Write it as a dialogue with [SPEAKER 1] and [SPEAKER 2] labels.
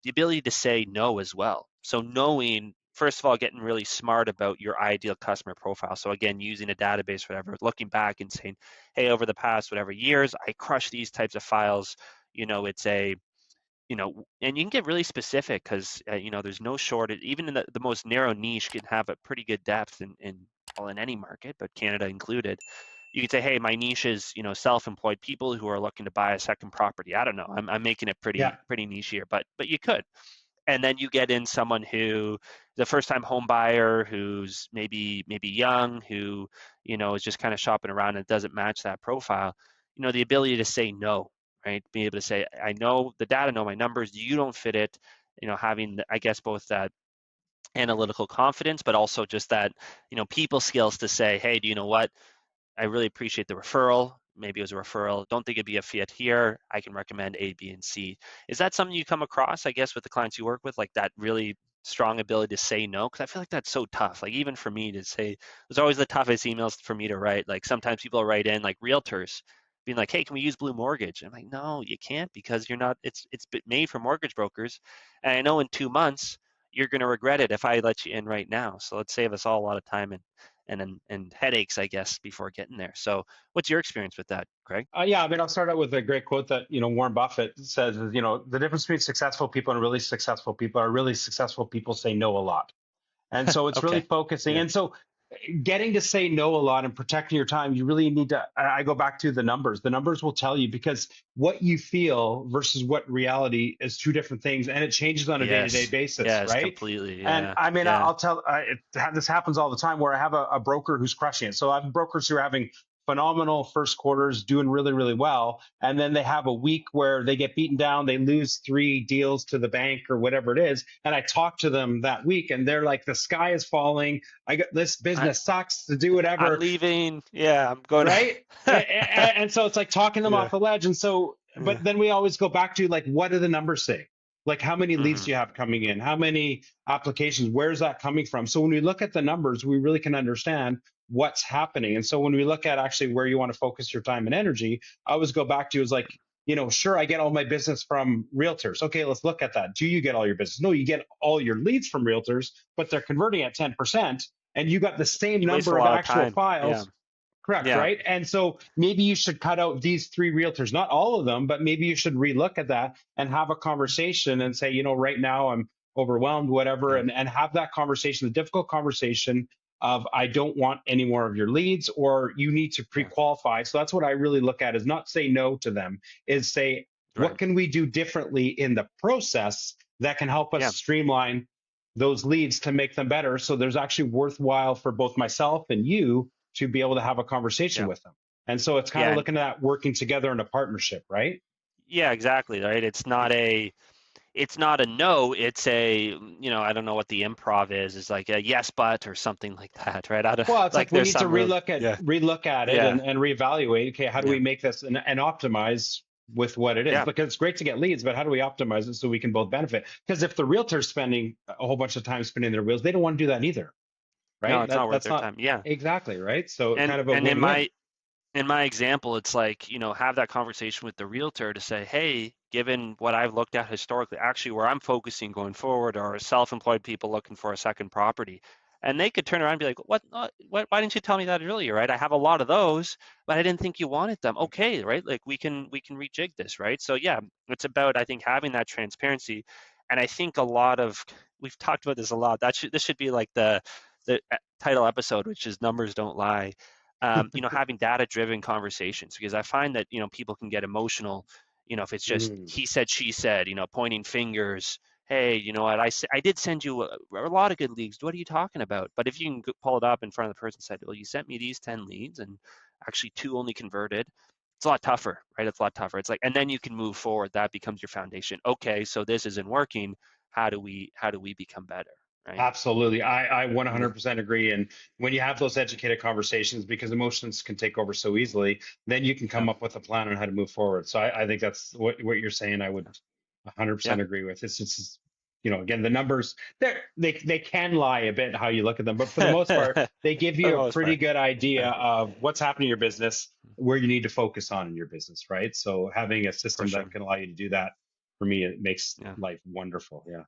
[SPEAKER 1] the ability to say no as well. So knowing, first of all, getting really smart about your ideal customer profile. So again, using a database, whatever, looking back and saying, hey, over the past whatever years, I crush these types of files. It's a and you can get really specific because there's no shortage. Even in the most narrow niche can have a pretty good depth in any market, but Canada included. You could say, hey, my niche is self-employed people who are looking to buy a second property. I don't know. I'm making it
[SPEAKER 2] Yeah.
[SPEAKER 1] pretty niche here, but you could. And then you get in someone who the first time home buyer who's maybe young, who is just kind of shopping around and doesn't match that profile. The ability to say no, right? Being able to say, I know the data, know my numbers, you don't fit it. Having, I guess, both that analytical confidence, but also just that people skills to say, hey, do you know what, I really appreciate the referral. Maybe it was a referral. Don't think it'd be a fit here. I can recommend A, B, and C. Is that something you come across, I guess, with the clients you work with, like that really strong ability to say no? Because I feel like that's so tough. Like even for me to say, there's always the toughest emails for me to write. Like sometimes people write in, like realtors, being like, "Hey, can we use Blue Mortgage?" I'm like, "No, you can't because you're not. It's made for mortgage brokers, and I know in 2 months you're going to regret it if I let you in right now. So let's save us all a lot of time and headaches, I guess, before getting there." So what's your experience with that, Craig?
[SPEAKER 2] Yeah, I mean, I'll start out with a great quote that, Warren Buffett says is, the difference between successful people and really successful people are really successful people say no a lot. And so it's really
[SPEAKER 1] Okay.
[SPEAKER 2] focusing.
[SPEAKER 1] Yeah.
[SPEAKER 2] And so getting to say no a lot and protecting your time, you really need to. I go back to the numbers. The numbers will tell you because what you feel versus what reality is two different things. And it changes on a day to day
[SPEAKER 1] Yes.
[SPEAKER 2] basis,
[SPEAKER 1] Yes,
[SPEAKER 2] right?
[SPEAKER 1] completely.
[SPEAKER 2] And
[SPEAKER 1] Yeah.
[SPEAKER 2] I mean,
[SPEAKER 1] Yeah.
[SPEAKER 2] I'll tell this happens all the time where I have a broker who's crushing it. So I have brokers who are having phenomenal first quarters, doing really, really well. And then they have a week where they get beaten down, they lose 3 deals to the bank or whatever it is. And I talk to them that week and they're like, the sky is falling. I got this
[SPEAKER 1] I
[SPEAKER 2] business sucks to do
[SPEAKER 1] I'm
[SPEAKER 2] whatever,
[SPEAKER 1] leaving. Yeah, I'm going
[SPEAKER 2] right?
[SPEAKER 1] to
[SPEAKER 2] And so it's like talking them
[SPEAKER 1] Yeah.
[SPEAKER 2] off the ledge. And so,
[SPEAKER 1] Yeah.
[SPEAKER 2] but then we always go back to like, what do the numbers say? Like, how many leads
[SPEAKER 1] Hmm.
[SPEAKER 2] do you have coming in? How many applications? Where's that coming from? So when we look at the numbers, we really can understand what's happening. And so when we look at actually where you want to focus your time and energy, I always go back to is like, sure, I get all my business from realtors. Okay, let's look at that. Do you get all your business? No, you get all your leads from realtors, but they're converting at 10%, and you got the same
[SPEAKER 1] You waste a
[SPEAKER 2] number of
[SPEAKER 1] lot of
[SPEAKER 2] actual
[SPEAKER 1] time. Yeah.
[SPEAKER 2] files. Correct,
[SPEAKER 1] Yeah.
[SPEAKER 2] right? And so maybe you should cut out these 3 realtors, not all of them, but maybe you should relook at that and have a conversation and say, right now I'm overwhelmed, whatever,
[SPEAKER 1] Yeah.
[SPEAKER 2] and have that conversation, the difficult conversation of I don't want any more of your leads, or you need to
[SPEAKER 1] Yeah.
[SPEAKER 2] pre-qualify. So that's what I really look at, is not say no to them, is say, what
[SPEAKER 1] Right.
[SPEAKER 2] can we do differently in the process that can help us
[SPEAKER 1] Yeah.
[SPEAKER 2] streamline those leads to make them better, so there's actually worthwhile for both myself and you to be able to have a conversation
[SPEAKER 1] Yeah.
[SPEAKER 2] with them. And so it's kind
[SPEAKER 1] Yeah.
[SPEAKER 2] of
[SPEAKER 1] And
[SPEAKER 2] looking at working together in a partnership, right?
[SPEAKER 1] yeah, exactly. Right. It's not a no, it's a, I don't know what the improv is. It's like a yes, but, or something like that, right? I don't,
[SPEAKER 2] Well, it's
[SPEAKER 1] like
[SPEAKER 2] like we
[SPEAKER 1] there's
[SPEAKER 2] need to
[SPEAKER 1] some real,
[SPEAKER 2] relook at
[SPEAKER 1] yeah,
[SPEAKER 2] relook at it
[SPEAKER 1] yeah,
[SPEAKER 2] and reevaluate. Okay, how do
[SPEAKER 1] yeah,
[SPEAKER 2] we make this and optimize with what it is?
[SPEAKER 1] yeah.
[SPEAKER 2] Because it's great to get leads, but how do we optimize it so we can both benefit? Because if the realtor's spending a whole bunch of time spinning their wheels, they don't want to do that either,
[SPEAKER 1] No,
[SPEAKER 2] right?
[SPEAKER 1] it's not worth
[SPEAKER 2] That's
[SPEAKER 1] their
[SPEAKER 2] not
[SPEAKER 1] time. Yeah.
[SPEAKER 2] exactly right. So
[SPEAKER 1] And
[SPEAKER 2] kind of a
[SPEAKER 1] and in
[SPEAKER 2] win-win.
[SPEAKER 1] my example, it's like, have that conversation with the realtor to say, hey, given what I've looked at historically, actually where I'm focusing going forward are self-employed people looking for a second property. And they could turn around and be like, why didn't you tell me that earlier, right? I have a lot of those, but I didn't think you wanted them. Okay, right? Like we can rejig this, right? So yeah, it's about, I think, having that transparency. And I think we've talked about this a lot. This should be like the title episode, which is Numbers Don't Lie. Having data-driven conversations, because I find that people can get emotional. If it's just
[SPEAKER 2] Mhm.
[SPEAKER 1] he said, she said, pointing fingers. Hey, you know what? I did send you a lot of good leads. What are you talking about? But if you can pull it up in front of the person and said, well, you sent me these 10 leads and actually 2 only converted. It's a lot tougher, right? It's a lot tougher. It's like, and then you can move forward. That becomes your foundation. Okay, so this isn't working. How do we become better, right?
[SPEAKER 2] Absolutely. I
[SPEAKER 1] Yeah.
[SPEAKER 2] 100% agree. And when you have those educated conversations, because emotions can take over so easily, then you can
[SPEAKER 1] Yeah.
[SPEAKER 2] come up with a plan on how to move forward. So I think that's what you're saying. I would
[SPEAKER 1] Yeah.
[SPEAKER 2] 100% agree with. It's just, again, the numbers, they can lie a bit how you look at them, but for the most part,
[SPEAKER 1] For
[SPEAKER 2] they give
[SPEAKER 1] the
[SPEAKER 2] you a
[SPEAKER 1] most
[SPEAKER 2] pretty
[SPEAKER 1] part.
[SPEAKER 2] good idea
[SPEAKER 1] Yeah,
[SPEAKER 2] of what's happening in your business, where you need to focus on in your business, right? So having a
[SPEAKER 1] for
[SPEAKER 2] system
[SPEAKER 1] sure.
[SPEAKER 2] that can allow you to do that for me, it makes
[SPEAKER 1] Yeah.
[SPEAKER 2] life wonderful. Yeah.